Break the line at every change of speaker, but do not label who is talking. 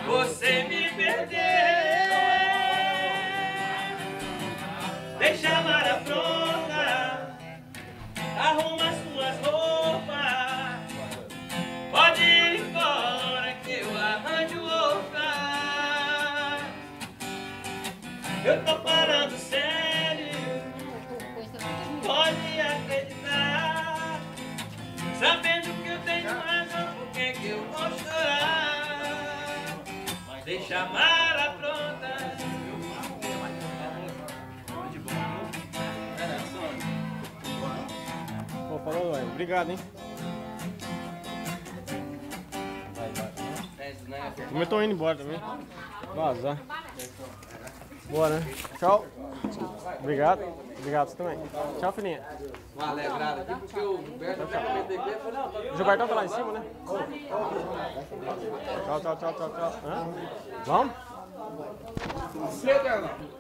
você me perdeu. Deixa a mala pronta, arruma suas roupas, pode ir embora que eu arranjo outra. Eu tô falando sério, pode acreditar, sabendo que eu tenho razão, por que que eu vou chorar? Mas deixa a mala pronta.
Pô, falou, velho. Obrigado, hein? Eu tô indo embora também. Vazar. Bora, né? Tchau. Obrigado. Obrigado, você também. Tchau, filhinha.
Uma alegrada aqui, porque o Humberto tá com PDB. Eu falei, não, tá.
O Gilbertão tá lá em cima, né? Tchau, tchau, tchau, tchau, tchau. Hã? Vamos?
Cedo, não.